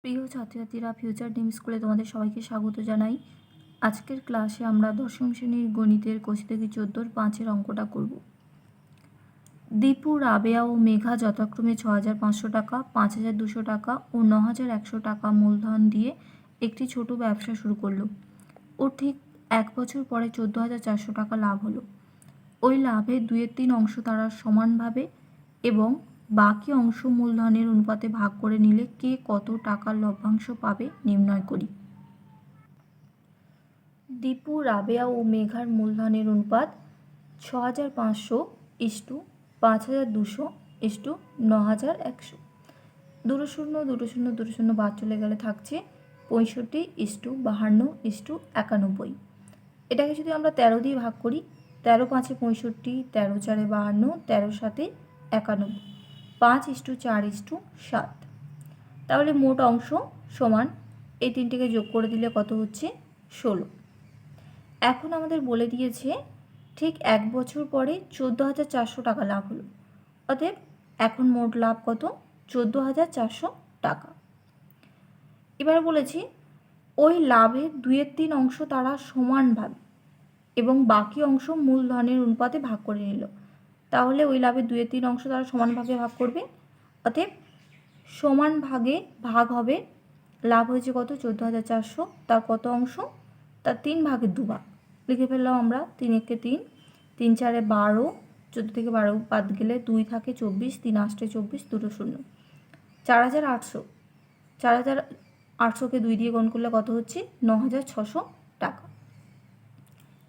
প্রিয় ছাত্রছাত্রীরা ফিউচার ডিম স্কুলে তোমাদের সবাইকে স্বাগত জানাই। আজকের ক্লাসে আমরা দশম শ্রেণীর গণিতের কোষি থেকে 14-র 5-এর অঙ্কটা করব। দীপু, রাবেয়া ও মেঘা যথাক্রমে 6,500 টাকা, 5,200 টাকা ও 9,100 টাকা মূলধন দিয়ে একটি ছোট ব্যবসা শুরু করলো। ওর ঠিক 1 বছর পরে 14,400 টাকা লাভ হলো। ওই লাভের 2/3 অংশ তারা সমানভাবে এবং বাকি অংশ মূলধনের অনুপাতে ভাগ করে নিলে কে কত টাকার লভ্যাংশ পাবে নির্ণয় করি। দীপু, রাবেয়া ও মেঘার মূলধনের অনুপাত 6,500:5,200:9,100। দুটো শূন্য দুটো শূন্য দুটো শূন্য বাদ চলে গেলে থাকছে 65:52:91। এটাকে যদি আমরা 13 দিয়ে ভাগ করি, 13 5 65, 13 4 52, 13 7 91, 5:4:7। তাহলে মোট অংশ সমান এই তিনটিকে যোগ করে দিলে কত হচ্ছে 16। এখন আমাদের বলে দিয়েছে ঠিক 1 বছর পরে 14,400 টাকা লাভ হলো, অতএব এখন মোট লাভ কত? 14,400 টাকা। এবার বলেছি ওই লাভের 2/3 অংশ তারা সমানভাবে এবং বাকি অংশ মূলধনের অনুপাতে ভাগ করে নিল। তাহলে ওই লাভের 2/3 অংশ তারা সমানভাগে ভাগ করবে, অতএব সমান ভাগে ভাগ হবে। লাভ হয়েছে কত? 14,400। তার কত অংশ? তার 3/2 লিখে ফেললাম আমরা। 3 একে 3, 3 4 12, 14 থেকে 12 বাদ গেলে 2 থাকে 24, 3 8 24, দুটো শূন্য। 4,800, 4,800কে 2 দিয়ে গুণ করলে কত হচ্ছে? 9,600 টাকা।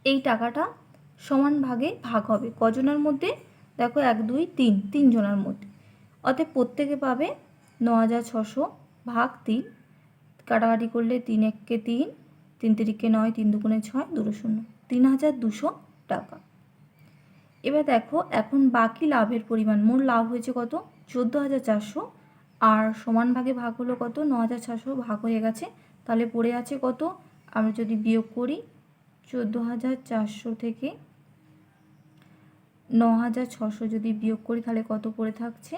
এই টাকাটা সমান ভাগে ভাগ হবে কজনের মধ্যে? দেখো 1 2 3, 3 জনের মধ্যে। অতএব প্রত্যেকে পাবে 9,600 ভাগ 3। কাটাকাটি করলে 3 1কে 3, 3 3কে 9, 3 2 6, দুটো শূন্য, 3,200 টাকা। এবার দেখো এখন বাকি লাভের পরিমাণ, মোট লাভ হয়েছে কত? 14,400, আর সমান ভাগে ভাগ হলো কত? 9,600 ভাগ হয়ে গেছে। তাহলে পড়ে আছে কত? আমরা যদি বিয়োগ করি 14,400 থেকে 9,600 যদি বিয়োগ করি তাহলে কত পড়ে থাকছে?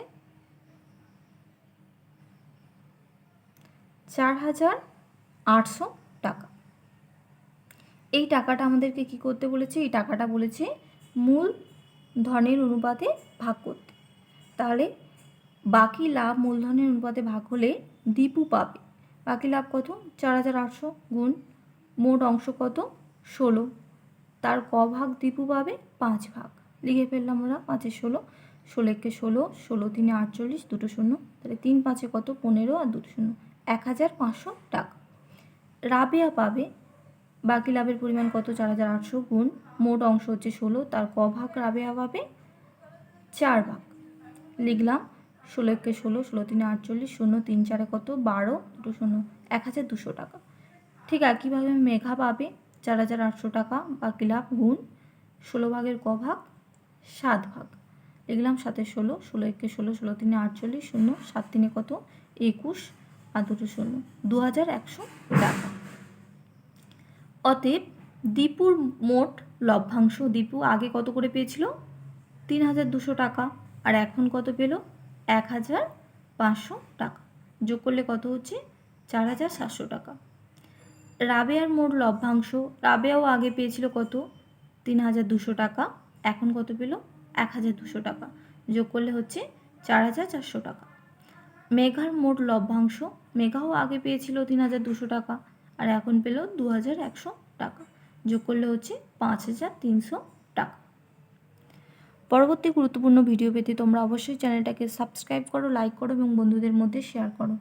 4,800 টাকা। এই টাকাটা আমাদেরকে কি করতে বলেছে? এই টাকাটা বলেছে মূলধনের অনুপাতে ভাগ করতে। তাহলে বাকি লাভ মূলধনের অনুপাতে ভাগ হলে দীপু পাবে বাকি লাভ কত? 4,800 গুণ মোট অংশ কত? 16। তার ক ভাগ দীপু পাবে? 5 ভাগ। লিখে ফেললাম আমরা। 5 16, 16 একে 16, 16 3 48, দুটো শূন্য। তাহলে 3 5 কত? 15 আর দুটো শূন্য, 1,500 টাকা। রাবেয়া পাবে বাকি লাভের পরিমাণ কত? 4,800 গুণ মোট অংশ হচ্ছে 16, তার ক ভাগ রাবেয়া পাবে? 4 ভাগ। লিখলাম 16 একে 16, 16 3 48, 0 3 4 কত? 12, দুটো শূন্য, 1,200 টাকা। ঠিক একইভাবে মেঘা পাবে 4,800 টাকা বাকি লাভ গুণ 16 ভাগের ক ভাগ? 7 ভাগ। লিখলাম 7 16, 16 একে 16, 16 3 48, 0 7 3 কত? 21 আর দুটো শূন্য, 2,100 টাকা। অতএব দীপুর মোট লভ্যাংশ, দীপু আগে কত করে পেয়েছিল? 3,200 টাকা, আর এখন কত পেল? 1,500 টাকা। যোগ করলে কত হচ্ছে? 4,700 টাকা। রাবেয়ার মোট লভ্যাংশ, রাবেয়াও আগে পেয়েছিল কত? 3,200 টাকা, এখন কত পেল? 1,200 টাকা। যোগ করলে হচ্ছে 4,400 টাকা। মেঘার মোট লভ্যাংশ, মেঘাও আগে পেয়েছিল 3,200 টাকা, আর এখন পেল 2,100 টাকা। যোগ করলে হচ্ছে 5,300 টাকা। পরবর্তী গুরুত্বপূর্ণ ভিডিও পেতে তোমরা অবশ্যই চ্যানেলটাকে সাবস্ক্রাইব করো, লাইক করো এবং বন্ধুদের মধ্যে শেয়ার করো।